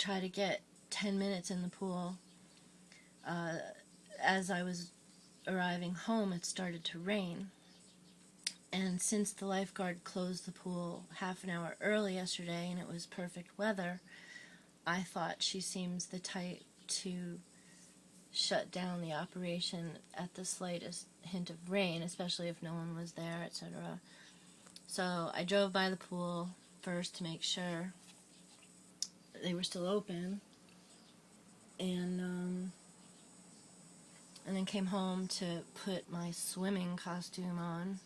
try to get 10 minutes in the pool. As I was arriving home, it started to rain. And since the lifeguard closed the pool half an hour early yesterday and it was perfect weather, I thought she seems the type to shut down the operation at the slightest hint of rain, especially if no one was there, etc. So I drove by the pool first to make sure they were still open, and then came home to put my swimming costume on,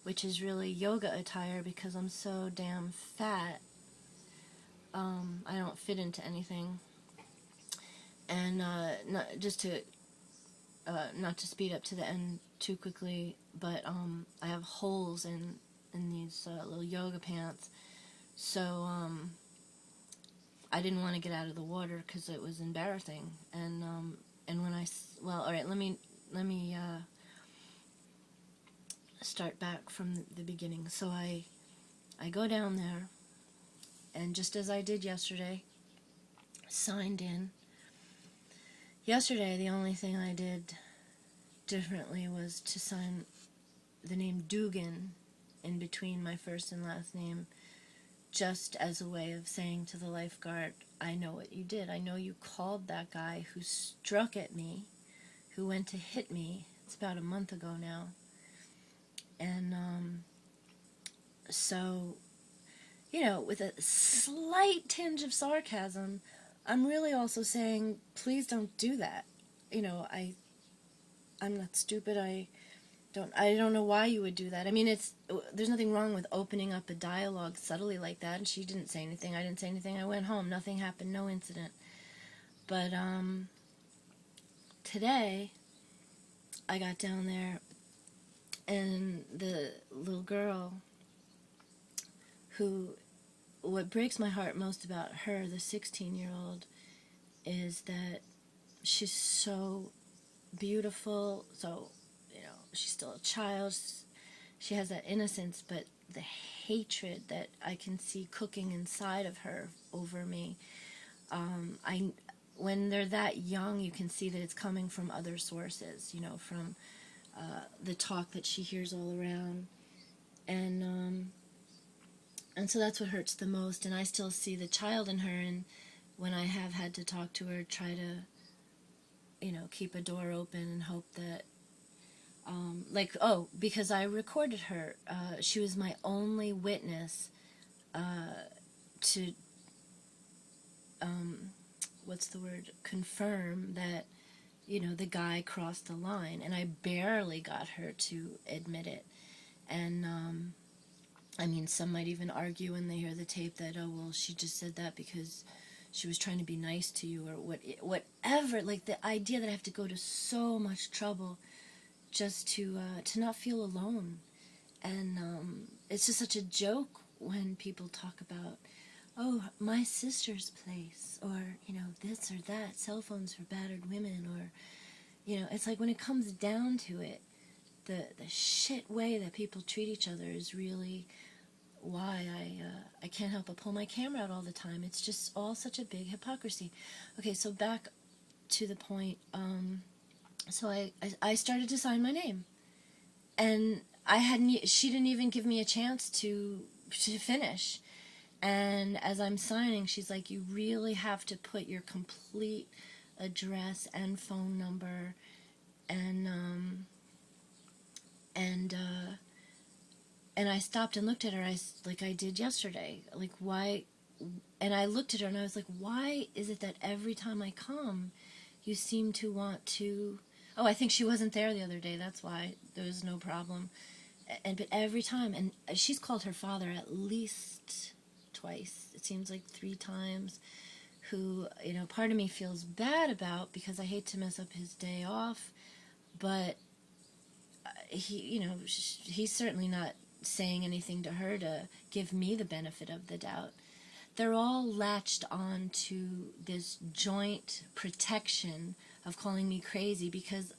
which is really yoga attire because I'm so damn fat. I don't fit into anything. And not to speed up to the end too quickly, but I have holes in these little yoga pants, so I didn't want to get out of the water because it was embarrassing. And when all right, let me start back from the beginning. So I go down there, and just as I did yesterday, signed in. Yesterday, the only thing I did differently was to sign the name Dugan in between my first and last name, just as a way of saying to the lifeguard, I know what you did. I know you called that guy who struck at me, who went to hit me. It's about a month ago now. And so, with a slight tinge of sarcasm, I'm really also saying, please don't do that. I'm not stupid. I don't know why you would do that. I mean, there's nothing wrong with opening up a dialogue subtly like that. And she didn't say anything. I didn't say anything. I went home. Nothing happened. No incident. But today, I got down there, and the little girl what breaks my heart most about her, the 16-year-old, is that she's so beautiful. So, she's still a child. She has that innocence, but the hatred that I can see cooking inside of her over me, when they're that young, you can see that it's coming from other sources, from the talk that she hears all around. And so that's what hurts the most. And I still see the child in her, and when I have had to talk to her, try to, keep a door open and hope that, because I recorded her. She was my only witness to, confirm that, the guy crossed the line. And I barely got her to admit it. And, some might even argue when they hear the tape that, oh, well, she just said that because she was trying to be nice to you, or whatever. Like, the idea that I have to go to so much trouble just to not feel alone. And it's just such a joke when people talk about, oh, my sister's place, or, this or that, cell phones for battered women, or, it's like when it comes down to it, the shit way that people treat each other is really why I can't help but pull my camera out all the time. It's just all such a big hypocrisy. Okay, so back to the point. So I started to sign my name, and she didn't even give me a chance to finish. And as I'm signing, she's like, you really have to put your complete address and phone number, and I stopped and looked at her, like I did yesterday. Like, why? And I looked at her and I was like, why is it that every time I come, you seem to want to... Oh, I think she wasn't there the other day. That's why there was no problem. But every time, and she's called her father at least twice. It seems like 3 times. Who, part of me feels bad about, because I hate to mess up his day off. But he's certainly not saying anything to her to give me the benefit of the doubt. They're all latched on to this joint protection of calling me crazy, because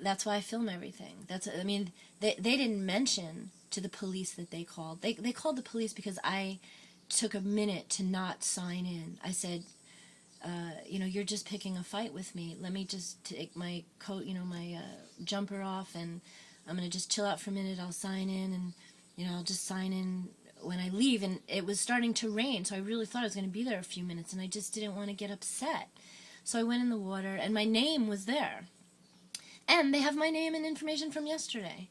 that's why I film everything. They didn't mention to the police that they called. They called the police because I took a minute to not sign in. I said, you're just picking a fight with me. Let me just take my coat, my jumper off, and I'm going to just chill out for a minute. I'll sign in, and, I'll just sign in when I leave. And it was starting to rain, so I really thought I was going to be there a few minutes, and I just didn't want to get upset. So I went in the water, and my name was there. And they have my name and information from yesterday.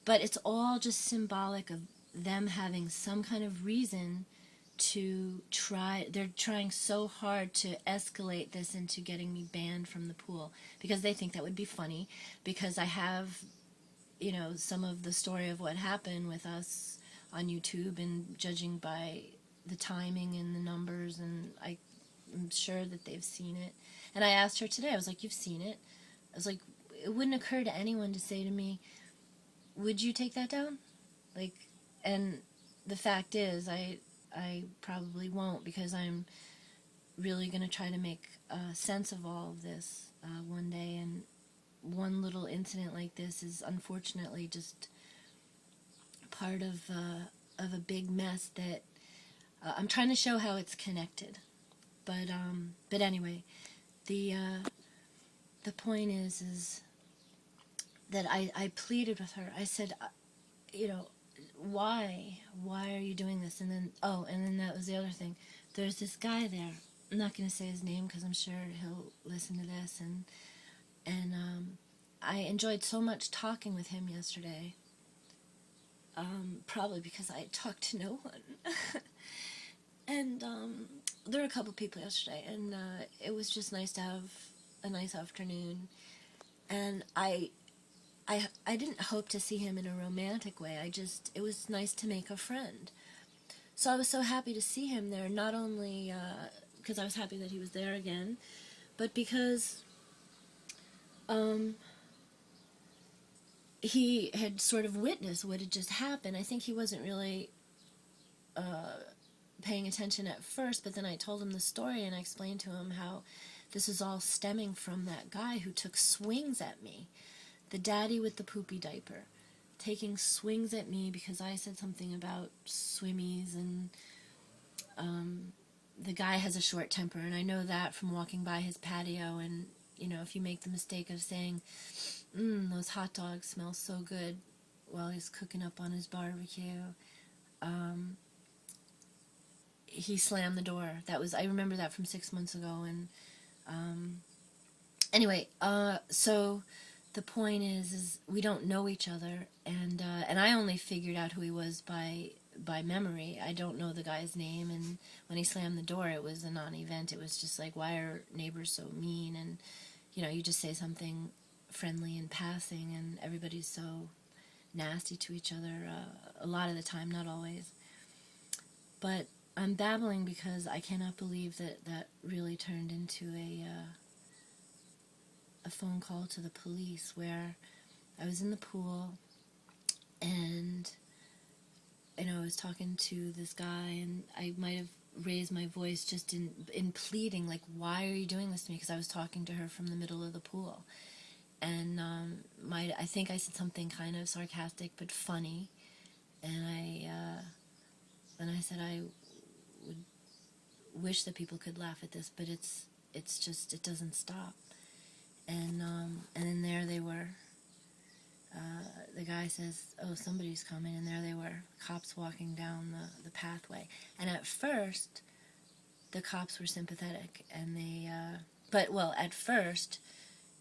But it's all just symbolic of them having some kind of reason to try. They're trying so hard to escalate this into getting me banned from the pool because they think that would be funny, because I have, some of the story of what happened with us on YouTube, and judging by the timing and the numbers, and I'm sure that they've seen it. And I asked her today, I was like, you've seen it? I was like, it wouldn't occur to anyone to say to me, would you take that down? And the fact is, I probably won't, because I'm really going to try to make sense of all of this one day. And one little incident like this is unfortunately just part of a big mess that I'm trying to show how it's connected. But anyway, the point is that I pleaded with her. I said, why are you doing this? And then that was the other thing. There's this guy there. I'm not going to say his name because I'm sure he'll listen to this. And I enjoyed so much talking with him yesterday. Probably because I talked to no one. And there were a couple people yesterday, and it was just nice to have a nice afternoon. And I didn't hope to see him in a romantic way. It was nice to make a friend. So I was so happy to see him there, not only because I was happy that he was there again, but because he had sort of witnessed what had just happened. I think he wasn't really paying attention at first, but then I told him the story, and I explained to him how this is all stemming from that guy who took swings at me. The daddy with the poopy diaper, taking swings at me because I said something about swimmies, and the guy has a short temper, and I know that from walking by his patio. And if you make the mistake of saying, those hot dogs smell so good while he's cooking up on his barbecue, he slammed the door. I remember that from 6 months ago. And anyway, so the point is we don't know each other, and I only figured out who he was by memory. I don't know the guy's name, and when he slammed the door, it was a non-event. It was just like, why are neighbors so mean? And you just say something friendly in passing, and everybody's so nasty to each other a lot of the time, not always. But I'm babbling because I cannot believe that really turned into a phone call to the police, where I was in the pool, and I was talking to this guy, and I might have raised my voice just in pleading, like, why are you doing this to me? Because I was talking to her from the middle of the pool. And I think I said something kind of sarcastic but funny, and I said I would wish that people could laugh at this, but it's just, it doesn't stop. And then there they were. The guy says, oh, somebody's coming, and there they were, cops walking down the pathway. And at first, the cops were sympathetic, and at first,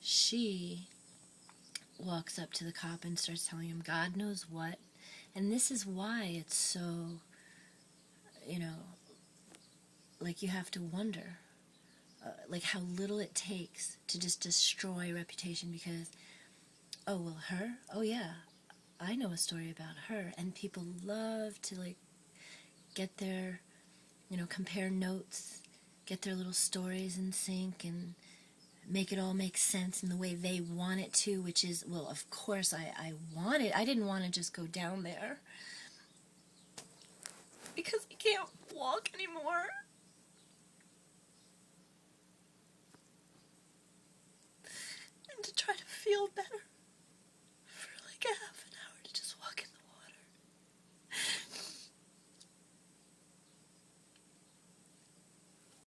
she walks up to the cop and starts telling him God knows what. And this is why it's so, like, you have to wonder, like, how little it takes to just destroy a reputation. Because, oh, well, her? Oh, yeah, I know a story about her. And people love to, like, get their, compare notes, get their little stories in sync, and make it all make sense in the way they want it to, which is, well, of course I want it. I didn't want to just go down there because I can't walk anymore. And to try to feel better.